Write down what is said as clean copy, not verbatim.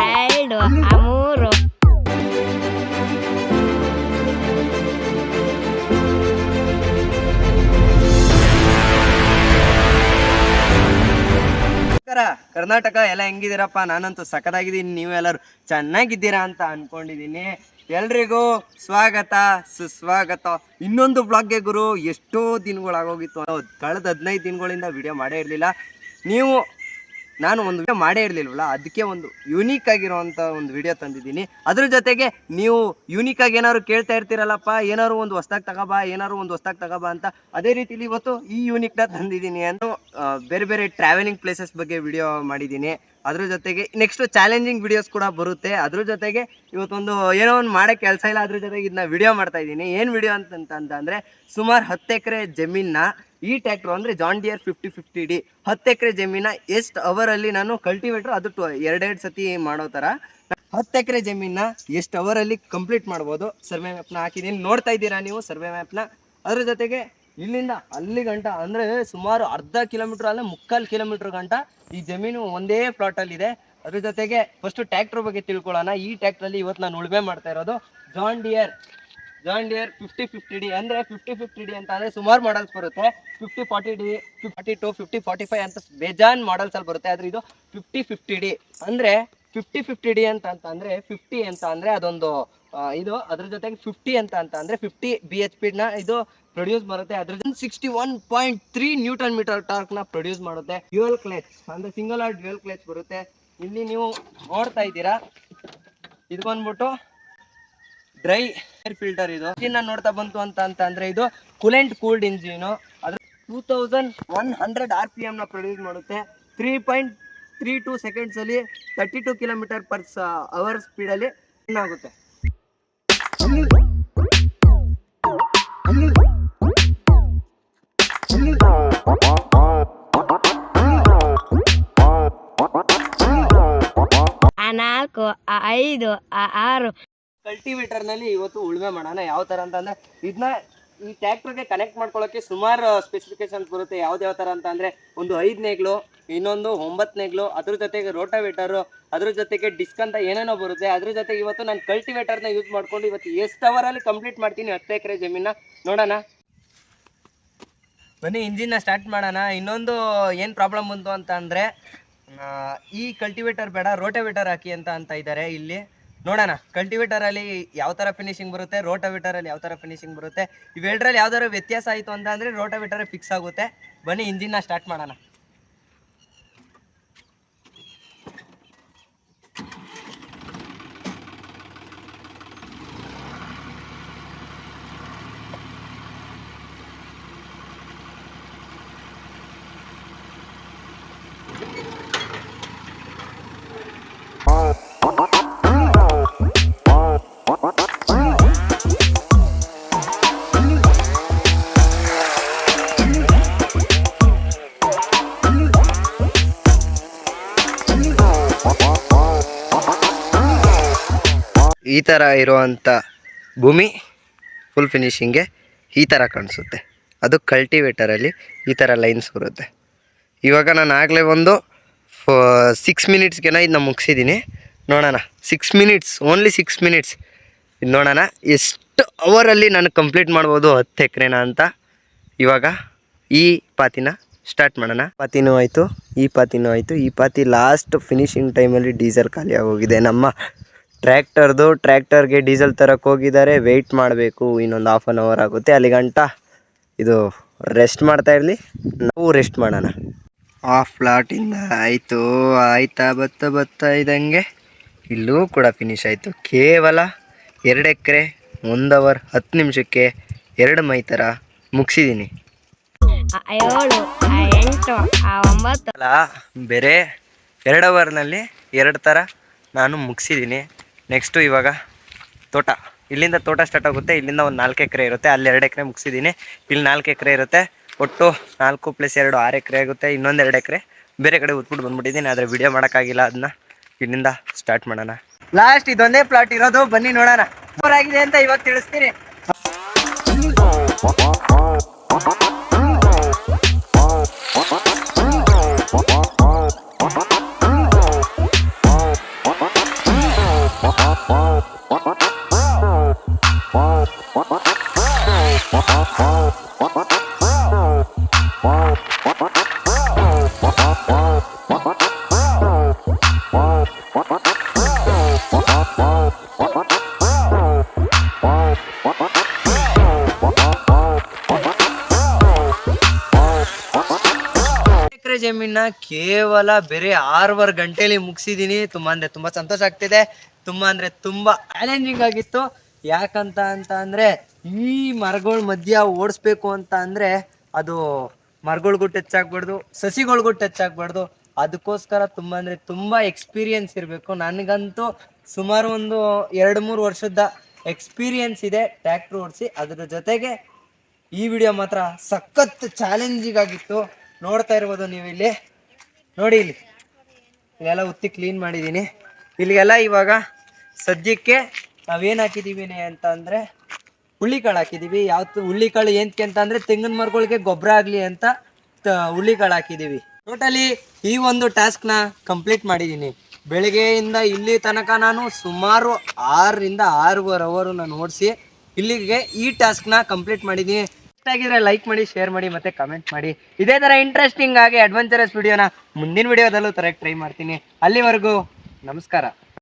Aldo, Amuro. Karnataka ಎಲ್ಲ ಹೆಂಗಿದ್ದೀರಪ್ಪ? ನಾನಂತೂ ಸಖತ್ತಾಗಿದ್ದೀನಿ, ನೀವೆಲ್ಲರೂ ಚೆನ್ನಾಗಿದ್ದೀರಾ ಅಂತ ಅನ್ಕೊಂಡಿದ್ದೀನಿ. ಎಲ್ರಿಗೂ ಸ್ವಾಗತ ಸುಸ್ವಾಗತ ಇನ್ನೊಂದು ಬ್ಲಾಗ್ಗೆ. ಗುರು, ಎಷ್ಟೋ ದಿನಗಳಾಗೋಗಿತ್ತು, ಕಳೆದ 15 ದಿನಗಳಿಂದ ವಿಡಿಯೋ ಮಾಡೇ ಇರಲಿಲ್ಲ. ನಾನು ಒಂದು ವಿಡಿಯೋ ಮಾಡೇ ಇರಲಿಲ್ವಲ್ಲ, ಅದಕ್ಕೆ ಒಂದು ಯೂನಿಕ್ ಆಗಿರೋವಂಥ ಒಂದು ವಿಡಿಯೋ ತಂದಿದ್ದೀನಿ. ಅದ್ರ ಜೊತೆಗೆ ನೀವು ಯೂನಿಕ್ ಆಗಿ ಏನಾದ್ರು ಕೇಳ್ತಾ ಇರ್ತೀರಲ್ಲಪ್ಪ, ಏನಾದ್ರು ಒಂದು ಹೊಸ್ದಾಗಿ ತಗೋಬಾ ಅಂತ. ಅದೇ ರೀತಿಲಿ ಇವತ್ತು ಈ ಯೂನಿಕ್ನ ತಂದಿದ್ದೀನಿ. ಅಂತ ಬೇರೆ ಬೇರೆ ಟ್ರಾವೆಲಿಂಗ್ ಪ್ಲೇಸಸ್ ಬಗ್ಗೆ ವಿಡಿಯೋ ಮಾಡಿದ್ದೀನಿ. ಅದ್ರ ಜೊತೆಗೆ ನೆಕ್ಸ್ಟ್ ಚಾಲೆಂಜಿಂಗ್ ವಿಡಿಯೋಸ್ ಕೂಡ ಬರುತ್ತೆ. ಅದ್ರ ಜೊತೆಗೆ ಇವತ್ತೊಂದು ಏನೋ ಒಂದು ಮಾಡೋಕ್ಕೆ ಕೆಲಸ ಇಲ್ಲ, ಅದ್ರ ಜೊತೆಗೆ ಇದನ್ನ ವಿಡಿಯೋ ಮಾಡ್ತಾ ಇದ್ದೀನಿ. ಏನು ವಿಡಿಯೋ ಅಂತಂದರೆ, ಸುಮಾರು 10 ಎಕರೆ ಜಮೀನ ಈ ಟ್ರ್ಯಾಕ್ಟರ್ ಅಂದರೆ ಜಾನ್ ಡಿಯರ್ 5050D 10 ಎಕರೆ ಜಮೀನ ಎಷ್ಟು ಅವರಲ್ಲಿ ನಾನು ಕಲ್ಟಿವೇಟ್ರ್, ಅದು 2 ಸತಿ ಮಾಡೋ ಥರ 10 ಎಕರೆ ಜಮೀನ ಎಷ್ಟು ಅವರಲ್ಲಿ ಕಂಪ್ಲೀಟ್ ಮಾಡ್ಬೋದು. ಸರ್ವೆ ಮ್ಯಾಪ್ನ ಹಾಕಿದ್ದೀನಿ, ನೋಡ್ತಾ ಇದ್ದೀರಾ ನೀವು ಸರ್ವೆ ಮ್ಯಾಪ್ನ. ಅದ್ರ ಜೊತೆಗೆ ಇಲ್ಲಿಂದ ಅಲ್ಲಿ ಗಂಟ ಅಂದರೆ ಸುಮಾರು ಅರ್ಧ ಕಿಲೋಮೀಟ್ರ್ ಅಲ್ಲ 3/4 ಕಿಲೋಮೀಟ್ರ್ ಗಂಟ ಈ ಜಮೀನು ಒಂದೇ ಪ್ಲಾಟಲ್ಲಿದೆ. ಅದ್ರ ಜೊತೆಗೆ ಫಸ್ಟು ಟ್ರ್ಯಾಕ್ಟರ್ ಬಗ್ಗೆ ತಿಳ್ಕೊಳ್ಳೋಣ. ಈ ಟ್ರ್ಯಾಕ್ಟ್ರಲ್ಲಿ ಇವತ್ತು ನಾನು ಉಳುಮೆ ಮಾಡ್ತಾ ಇರೋದು ಜಾನ್ ಡಿಯರ್ 5050D. ಅಂದರೆ 5050D ಅಂತ ಅಂದರೆ ಸುಮಾರು ಮಾಡಲ್ಸ್ ಬರುತ್ತೆ. 5040D, 5042, 5045 ಅಂತ ಬೇಜಾನ್ ಮಾಡಲ್ಸಲ್ಲಿ ಬರುತ್ತೆ. ಆದರೆ ಇದು 5050D ಅಂದರೆ 5050D ಅಂತ ಅಂದರೆ 50 ಅಂತ ಅಂದರೆ ಅದೊಂದು ಇದು. ಅದ್ರ ಜೊತೆಗೆ 50 ಅಂತ ಅಂದರೆ 50 BHP ಇದು ಪ್ರೊಡ್ಯೂಸ್ ಮಾಡುತ್ತೆ. ಅದ್ರ 61.3 ನ್ಯೂಟನ್ ಮೀಟರ್ ಟಾರ್ಕ್ನ ಪ್ರೊಡ್ಯೂಸ್ ಮಾಡುತ್ತೆ. ಡ್ಯುಯಲ್ ಕ್ಲಚ್ ಅಂದರೆ ಸಿಂಗಲ್ ಆರ್ ಡ್ಯುಯಲ್ ಕ್ಲಚ್ ಬರುತ್ತೆ. ಇಲ್ಲಿ ನೀವು ನೋಡ್ತಾ ಇದ್ದೀರಾ, ಇದು ಬಂದ್ಬಿಟ್ಟು ಡ್ರೈ ಏರ್ ಫಿಲ್ಟರ್. ಇದು ಇಂಜಿನ್ ನೋಡ್ತಾ ಬಂತು ಅಂತ ಅಂದ್ರೆ ಇದು ಕೂಲೆಂಟ್ ಕೂಲ್ಡ್ ಇಂಜಿನ್. ಅದ್ರ 2100 RPM ನ ಪ್ರೊಡ್ಯೂಸ್ ಮಾಡುತ್ತೆ. 3.32 ಸೆಕೆಂಡ್ಸ್ ಅಲ್ಲಿ 32 km/h ಸ್ಪೀಡಲ್ಲಿ ರನ್ ಆಗುತ್ತೆ. Anako, Aido, Aro. ಕಲ್ಟಿವೇಟರ್ ನಲ್ಲಿ ಇವತ್ತು ಉಳುಮೆ ಮಾಡೋಣ. ಯಾವ ತರ ಅಂತಂದ್ರೆ, ಇದನ್ನ ಈ ಟ್ರ್ಯಾಕ್ಟರ್ಗೆ ಕನೆಕ್ಟ್ ಮಾಡ್ಕೊಳ್ಳೋಕೆ ಸುಮಾರು ಸ್ಪೆಸಿಫಿಕೇಶನ್ಸ್ ಬರುತ್ತೆ. ಯಾವ ತರ ಅಂತ ಅಂದ್ರೆ, ಒಂದು 5 ನೇಗ್ಲು, ಇನ್ನೊಂದು 9 ನೇಗ್ಲು, ಅದ್ರ ಜೊತೆಗೆ ರೋಟಾವೇಟರ್, ಅದ್ರ ಜೊತೆಗೆ ಡಿಸ್ಕ್ ಅಂತ ಏನೇನೋ ಬರುತ್ತೆ. ಅದ್ರ ಜೊತೆಗೆ ಇವತ್ತು ನಾನು ಕಲ್ಟಿವೇಟರ್ನ ಯೂಸ್ ಮಾಡ್ಕೊಂಡು ಇವತ್ತು ಎಷ್ಟು ಅವರಲ್ಲಿ ಕಂಪ್ಲೀಟ್ ಮಾಡ್ತೀನಿ 10 ಎಕರೆ ಜಮೀನ ನೋಡೋಣ. ಬನ್ನಿ ಇಂಜಿನ್ನ ಸ್ಟಾರ್ಟ್ ಮಾಡೋಣ. ಇನ್ನೊಂದು ಏನು ಪ್ರಾಬ್ಲಮ್ ಬಂತು ಅಂತ ಅಂದರೆ, ಈ ಕಲ್ಟಿವೇಟರ್ ಬೇಡ ರೋಟಾವೇಟರ್ ಹಾಕಿ ಅಂತ ಇದ್ದಾರೆ. ಇಲ್ಲಿ ನೋಡೋಣ ಕಲ್ಟಿವೇಟರಲ್ಲಿ ಯಾವ ಥರ ಫಿನಿಶಿಂಗ್ ಬರುತ್ತೆ, ರೋಟಾವೇಟರಲ್ಲಿ ಯಾವ ಥರ ಫಿನಿಶಿಂಗ್ ಬರುತ್ತೆ. ಇವೆರಡರಲ್ಲಿ ಯಾವ್ದಾದ್ರು ವ್ಯತ್ಯಾಸ ಆಯಿತು ಅಂತ ಅಂದರೆ ರೋಟಾವೇಟರೇ ಫಿಕ್ಸ್ ಆಗುತ್ತೆ. ಬನ್ನಿ ಇಂಜಿನ್ನ ಸ್ಟಾರ್ಟ್ ಮಾಡೋಣ. ಈ ಥರ ಇರುವಂಥ ಭೂಮಿ ಫುಲ್ ಫಿನಿಶಿಂಗ್ಗೆ ಈ ಥರ ಕಾಣಿಸುತ್ತೆ. ಅದು ಕಲ್ಟಿವೇಟರಲ್ಲಿ ಈ ಥರ ಲೈನ್ಸ್ ಬರುತ್ತೆ. ಇವಾಗ ನಾನು ಆಗಲೇ ಒಂದು 6 ಮಿನಿಟ್ಸ್ಗೆನ ಇದನ್ನ ಮುಗಿಸಿದ್ದೀನಿ. ನೋಡೋಣ 6 ಮಿನಿಟ್ಸ್, ಓನ್ಲಿ 6 ಮಿನಿಟ್ಸ್. ಇದು ನೋಡೋಣ ಎಷ್ಟು ಅವರಲ್ಲಿ ನಾನು ಕಂಪ್ಲೀಟ್ ಮಾಡ್ಬೋದು 10 ಎಕರೆನ ಅಂತ. ಇವಾಗ ಈ ಪಾತಿನ ಸ್ಟಾರ್ಟ್ ಮಾಡೋಣ. ಪಾತಿನೂ ಆಯಿತು, ಈ ಪಾತಿನೂ ಆಯಿತು. ಈ ಪಾತಿ ಲಾಸ್ಟ್ ಫಿನಿಶಿಂಗ್ ಟೈಮಲ್ಲಿ ಡೀಸೆಲ್ ಖಾಲಿ ಆಗೋಗಿದೆ. ನಮ್ಮ ಟ್ರ್ಯಾಕ್ಟರ್ಗೆ ಡೀಸೆಲ್ ತರಕ್ಕೆ ಹೋಗಿದ್ದಾರೆ. ವೆಯ್ಟ್ ಮಾಡಬೇಕು, ಇನ್ನೊಂದು 1/2 hour ಆಗುತ್ತೆ. ಅಲ್ಲಿ ಗಂಟ ಇದು ರೆಸ್ಟ್ ಮಾಡ್ತಾ ಇರಲಿ, ನಾವು ರೆಸ್ಟ್ ಮಾಡೋಣ. ಆಫ್ ಪ್ಲಾಟಿಂದ ಆಯ್ತಾ ಬತ್ತಾ ಇದ್ದಂಗೆ ಇಲ್ಲೂ ಕೂಡ ಫಿನಿಶ್ ಆಯಿತು. ಕೇವಲ 2 ಎಕರೆ 1 hour 10 ನಿಮಿಷಕ್ಕೆ 2 ಮೈ ಥರ ಮುಗಿಸಿದ್ದೀನಿ. ಅಲ್ಲ, ಬೇರೆ 2 ಅವರ್ನಲ್ಲಿ 2 ಥರ ನಾನು ಮುಗಿಸಿದ್ದೀನಿ. ನೆಕ್ಸ್ಟು ಇವಾಗ ತೋಟ, ಇಲ್ಲಿಂದ ತೋಟ ಸ್ಟಾರ್ಟ್ ಆಗುತ್ತೆ. ಇಲ್ಲಿಂದ ಒಂದು 4 ಎಕರೆ ಇರುತ್ತೆ. ಅಲ್ಲಿ 2 ಎಕರೆ ಮುಗಿಸಿದ್ದೀನಿ. ಇಲ್ಲಿ 4 ಎಕರೆ ಇರುತ್ತೆ. ಒಟ್ಟು 4 + 2 6 ಎಕರೆ ಆಗುತ್ತೆ. ಇನ್ನೊಂದು 2 ಎಕರೆ ಬೇರೆ ಕಡೆ ಉತ್ಬಿಟ್ಟು ಬಂದ್ಬಿಟ್ಟಿದ್ದೀನಿ, ಆದರೆ ವಿಡಿಯೋ ಮಾಡೋಕ್ಕಾಗಿಲ್ಲ. ಅದನ್ನ ಇಲ್ಲಿಂದ ಸ್ಟಾರ್ಟ್ ಮಾಡೋಣ. ಲಾಸ್ಟ್ ಇದೊಂದೇ ಪ್ಲಾಟ್ ಇರೋದು. ಬನ್ನಿ ನೋಡೋಣ ಆಗಿದೆ ಅಂತ ಇವಾಗ ತಿಳಿಸ್ತೀನಿ. ಕೇವಲ ಬೇರೆ 6 ಗಂಟೆಲಿ ಮುಗಿಸಿದೀನಿ. ತುಂಬಾ ಸಂತೋಷ ಆಗ್ತಿದೆ. ತುಂಬಾ ಚಾಲೆಂಜಿಂಗ್ ಆಗಿತ್ತು. ಯಾಕಂತ ಅಂದ್ರೆ ಈ ಮರಗಳ ಮಧ್ಯ ಓಡಿಸ್ಬೇಕು ಅಂತ ಅಂದ್ರೆ ಅದು ಮರಗಳಿಗೂ ಟಚ್ ಆಗ್ಬಾರ್ದು, ಸಸಿಗಳಿಗೂ ಟಚ್ ಆಗ್ಬಾರ್ದು. ಅದಕ್ಕೋಸ್ಕರ ತುಂಬಾ ಎಕ್ಸ್ಪೀರಿಯನ್ಸ್ ಇರಬೇಕು. ನನಗಂತೂ ಸುಮಾರು ಒಂದು 2-3 ವರ್ಷದ ಎಕ್ಸ್ಪೀರಿಯನ್ಸ್ ಇದೆ ಟ್ರ್ಯಾಕ್ಟರ್ ಓಡಿಸಿ. ಅದ್ರ ಜೊತೆಗೆ ಈ ವಿಡಿಯೋ ಮಾತ್ರ ಸಖತ್ ಚಾಲೆಂಜಿಂಗ್ ಆಗಿತ್ತು. ನೋಡ್ತಾ ಇರ್ಬೋದು ನೀವು ಇಲ್ಲಿ ನೋಡಿ. ಇಲ್ಲೆಲ್ಲ ಉತ್ತಿ ಕ್ಲೀನ್ ಮಾಡಿದೀನಿ. ಇಲ್ಲಿಗೆಲ್ಲ ಇವಾಗ ಸದ್ಯಕ್ಕೆ ನಾವೇನ್ ಹಾಕಿದೀವಿ ಅಂತ ಅಂದ್ರೆ ಹುಳ್ಳಿಕಾಳು ಹಾಕಿದೀವಿ. ಯಾವತ್ತು ಹುಳ್ಳಿಕಾಳು ಏನಕ್ಕೆ ಅಂತ ಅಂದ್ರೆ ತೆಂಗಿನ ಮರಗಳಿಗೆ ಗೊಬ್ಬರ ಆಗ್ಲಿ ಅಂತ ಹುಳ್ಳಿಕಾಳು ಹಾಕಿದೀವಿ. ಟೋಟಲಿ ಈ ಒಂದು ಟಾಸ್ಕ್ ನ ಕಂಪ್ಲೀಟ್ ಮಾಡಿದೀನಿ. ಬೆಳಗ್ಗೆಯಿಂದ ಇಲ್ಲಿ ತನಕ ನಾನು ಸುಮಾರು 6ರಿಂದ 6.5 ಅವರ್ ನಾನು ಓಡಿಸಿ ಇಲ್ಲಿಗೆ ಈ ಟಾಸ್ಕ್ ನ ಕಂಪ್ಲೀಟ್ ಮಾಡಿದೀನಿ. ಇಷ್ಟ ಆಗಿದ್ರೆ ಲೈಕ್ ಮಾಡಿ, ಶೇರ್ ಮಾಡಿ, ಮತ್ತೆ ಕಮೆಂಟ್ ಮಾಡಿ. ಇದೇ ತರ ಇಂಟ್ರೆಸ್ಟಿಂಗ್ ಆಗಿ ಅಡ್ವೆಂಚರಸ್ ವಿಡಿಯೋನ ಮುಂದಿನ ವಿಡಿಯೋದಲ್ಲೂ ತರ ಟ್ರೈ ಮಾಡ್ತೀನಿ. ಅಲ್ಲಿವರೆಗೂ ನಮಸ್ಕಾರ.